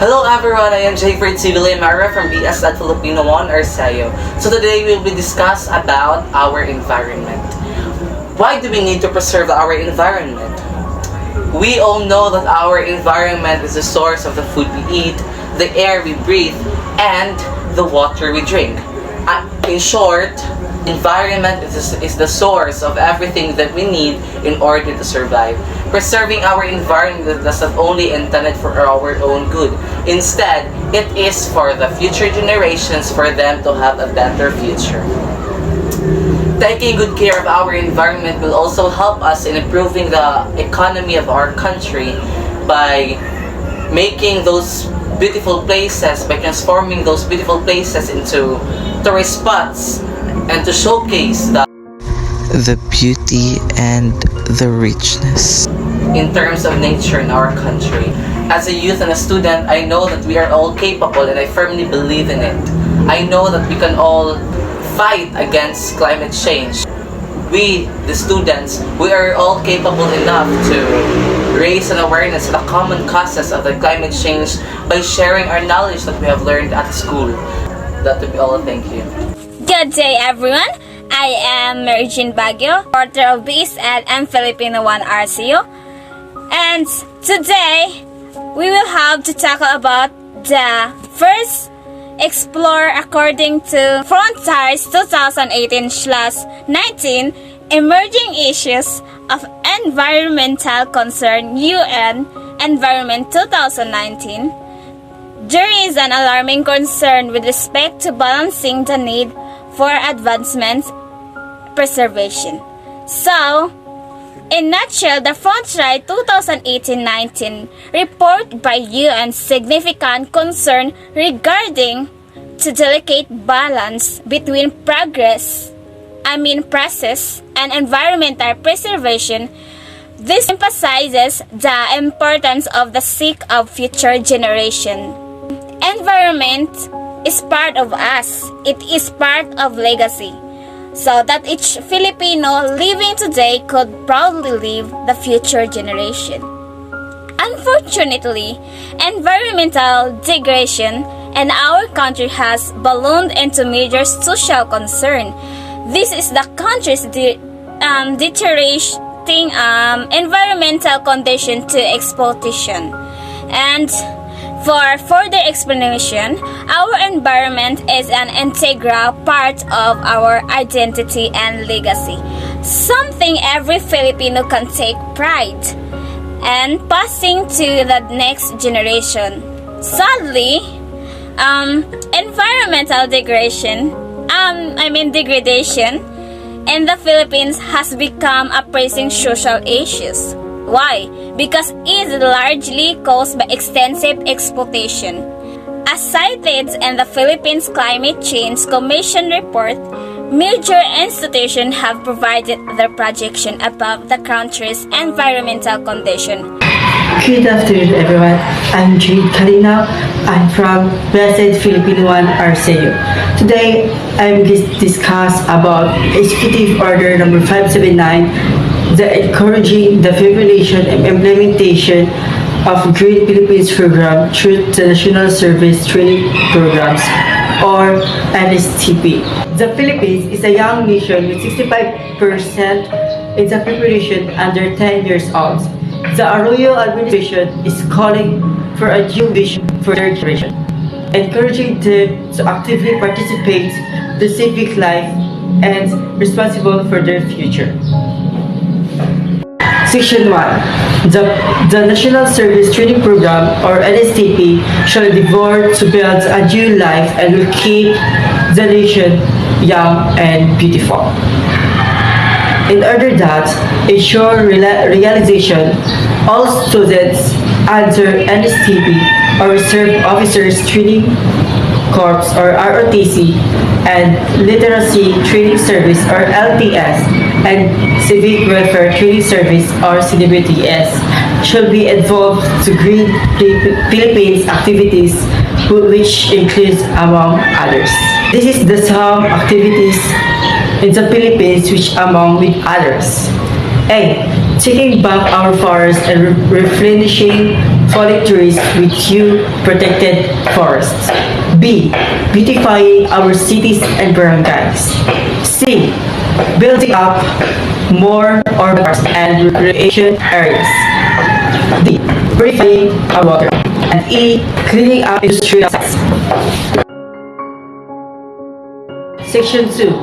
Hello everyone, I am Jayfred Civilimara from BSED Filipino 1 ARCEO. So today we will be discuss about our environment. Why do we need to preserve our environment? We all know that our environment is the source of the food we eat, the air we breathe, and the water we drink. In short, environment is the source of everything that we need in order to survive. Preserving our environment is not only intended for our own good. Instead, it is for the future generations, for them to have a better future. Taking good care of our environment will also help us in improving the economy of our country by making those beautiful places, by transforming those beautiful places into tourist spots and to showcase the beauty and the richness in terms of nature in our country. As a youth and a student, I know that we are all capable and I firmly believe in it. I know that we can all fight against climate change. We, the students, we are all capable enough to raise an awareness of the common causes of the climate change by sharing our knowledge that we have learned at school. That would be all. Thank you. Good day, everyone. I am Mary Jean Baguio, author of BSED and Filipino 1 ARCEO. And today, we will have to tackle about the first Explore according to Frontiers 2018/19 Emerging Issues of Environmental Concern UN Environment 2019. There is an alarming concern with respect to balancing the need for advancement preservation. So, in nutshell, the Frontier 2018-19 report by UN significant concern regarding to delicate balance between process and environmental preservation. This emphasizes the importance of the seek of future generation. Environment is part of us. It is part of legacy, so that each Filipino living today could proudly leave the future generation. Unfortunately, environmental degradation in our country has ballooned into major social concern. This is the country's deteriorating environmental condition to exploitation. And for further explanation, our environment is an integral part of our identity and legacy, something every Filipino can take pride and passing to the next generation. Sadly, environmental degradation in the Philippines has become a pressing social issue. Why? Because it is largely caused by extensive exploitation. As cited in the Philippines Climate Change Commission report, major institutions have provided their projection about the country's environmental condition. Good afternoon, everyone. I'm Jade Kalina. I'm from BSED Filipino 1 ARCEO. Today, I'm discuss about Executive Order Number 579, the encouraging the formulation and implementation of Green Philippines program through the National Service Training Programs, or NSTP. The Philippines is a young nation with 65% in the population under 10 years old. The Arroyo administration is calling for a new vision for their generation, encouraging them to actively participate in the civic life and responsible for their future. Section 1. The National Service Training Program, or NSTP, shall devote to build a new life and will keep the nation young and beautiful. In order that ensure realization, all students under NSTP or Reserve Officers Training Corps or ROTC and Literacy Training Service or LTS and Civic Welfare Training Service or CWTS should be involved to Green Philippines activities, which includes among others. This is the some activities in the Philippines which among with others. A. Taking back our forests and replenishing falling trees with few protected forests. B. Beautifying our cities and barangays. C. Building up more urban parks and recreation areas. D. Purifying our water. And E. Cleaning up industrial sites. Section 2.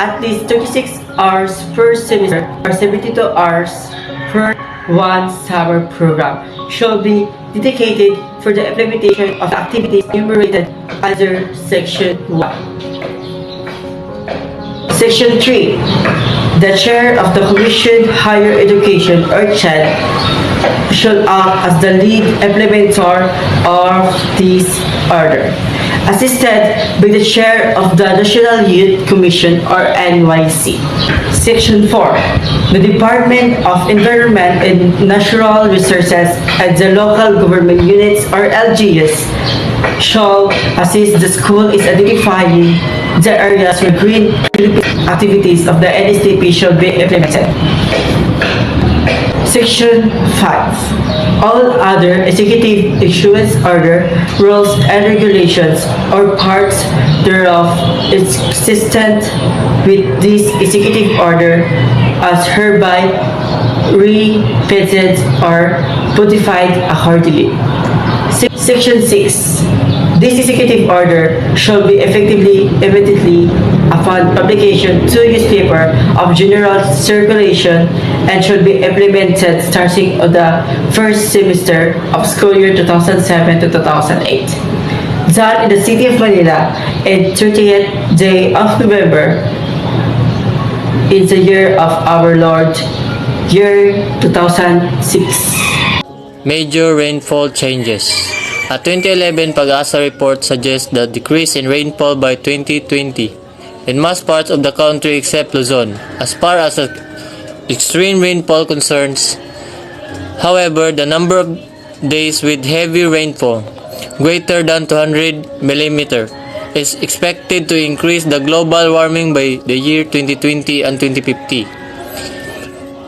At least 36 hours per semester or 72 hours per one summer program shall be dedicated for the implementation of the activities enumerated under Section 1. Section 3. The Chair of the Commission Higher Education or CHED shall act as the lead implementer of this order, assisted by the Chair of the National Youth Commission or NYC. Section 4. The Department of Environment and Natural Resources and the local government units or LGUs shall assist the school in identifying the areas where green activities of the NSTP shall be implemented. Section 5. All other executive issuance order, rules and regulations or parts thereof is consistent with this executive order as hereby repeated or modified accordingly. Section 6. This executive order shall be effectively immediately upon publication to newspaper of general circulation and shall be implemented starting on the first semester of school year 2007 to 2008. Done in the City of Manila in 30th day of November in the year of our Lord, year 2006. Major rainfall changes. A 2011 Pag-asa report suggests the decrease in rainfall by 2020 in most parts of the country except Luzon, as far as extreme rainfall concerns. However, the number of days with heavy rainfall, greater than 200 mm, is expected to increase the global warming by the year 2020 and 2050.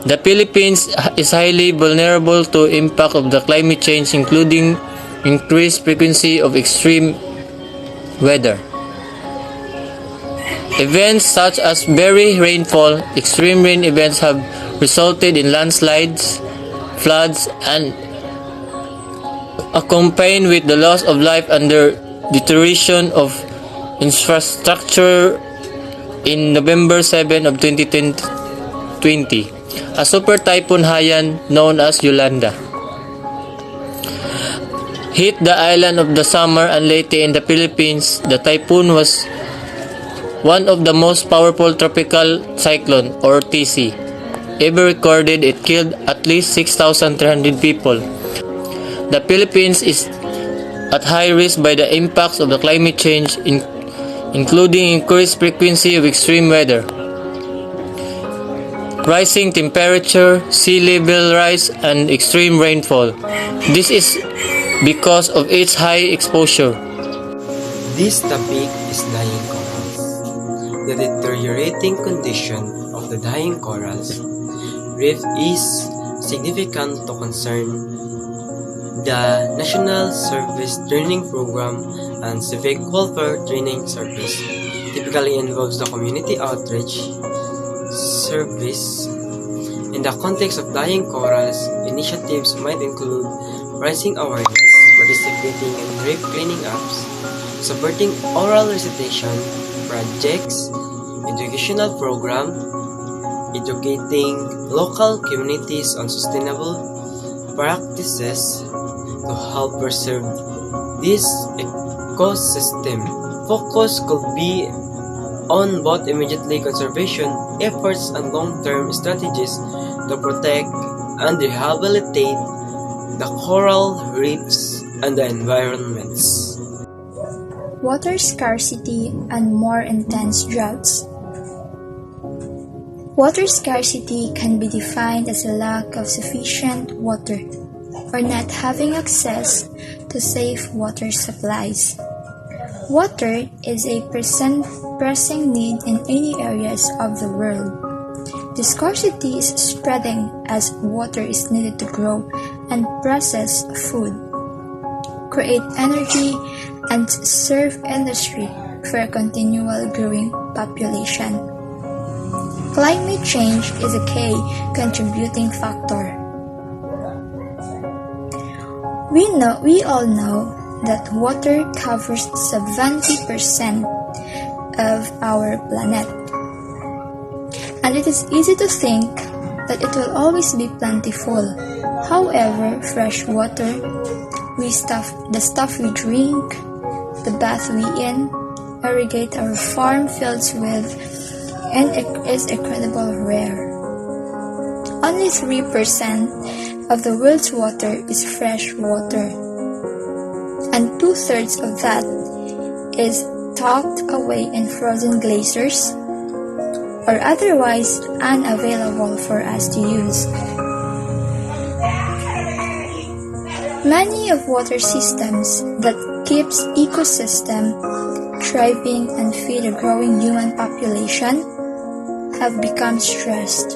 The Philippines is highly vulnerable to impact of the climate change, including increased frequency of extreme weather. Events such as very rainfall, extreme rain events have resulted in landslides, floods, and accompanied with the loss of life and the deterioration of infrastructure. In November 7 of 2020, a super typhoon Haiyan known as Yolanda hit the island of the Samar and Leyte in the Philippines. The typhoon was one of the most powerful tropical cyclone or TC ever recorded. It killed at least 6,300 people. The Philippines is at high risk by the impacts of the climate change, including increased frequency of extreme weather, rising temperature, sea level rise, and extreme rainfall. This is because of its high exposure. This topic is dying corals. The deteriorating condition of the dying corals reef is significant to concern the National Service Training Program and Civic Welfare Training Service. Typically involves the community outreach service. In the context of dying corals, initiatives might include raising awareness, participating in reef cleaning ups, supporting oral recitation projects, educational program, educating local communities on sustainable practices to help preserve this ecosystem. Focus could be on both immediately conservation efforts and long-term strategies to protect and rehabilitate the coral reefs and the environments. Water scarcity and more intense droughts. Water scarcity can be defined as a lack of sufficient water or not having access to safe water supplies. Water is a pressing need in many areas of the world. The scarcity is spreading as water is needed to grow and process food, create energy, and serve industry for a continual growing population. Climate change is a key contributing factor. We all know that water covers 70% of our planet. And it is easy to think that it will always be plentiful. However, fresh water, the stuff we drink, the bath we irrigate our farm fields with, and it is incredibly rare. Only 3% of the world's water is fresh water, and 2/3 of that is tucked away in frozen glaciers or otherwise unavailable for us to use. Many of water systems that keeps ecosystem thriving and feed a growing human population have become stressed.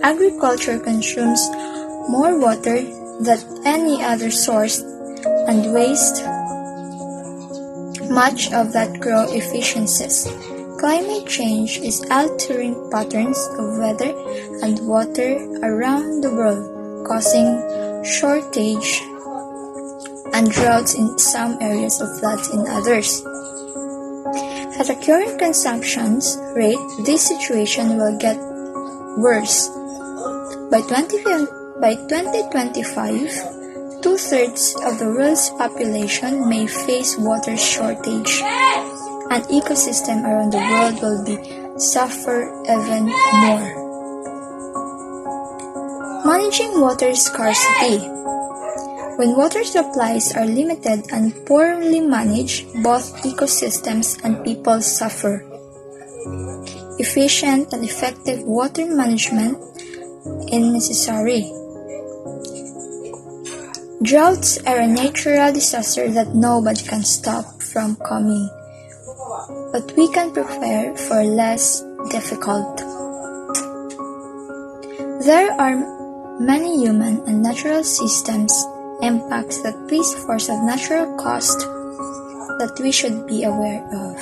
Agriculture consumes more water than any other source and wastes much of that grow efficiencies. Climate change is altering patterns of weather and water around the world, causing shortage and droughts in some areas of floods in others. At the current consumption rate, this situation will get worse. By 2025, 2/3 of the world's population may face water shortage, and ecosystem around the world will suffer even more. Managing water scarcity. When water supplies are limited and poorly managed, both ecosystems and people suffer. Efficient and effective water management is necessary. Droughts are a natural disaster that nobody can stop from coming, but we can prepare for less difficult. There are many human and natural systems impacts that place force of natural cost that we should be aware of.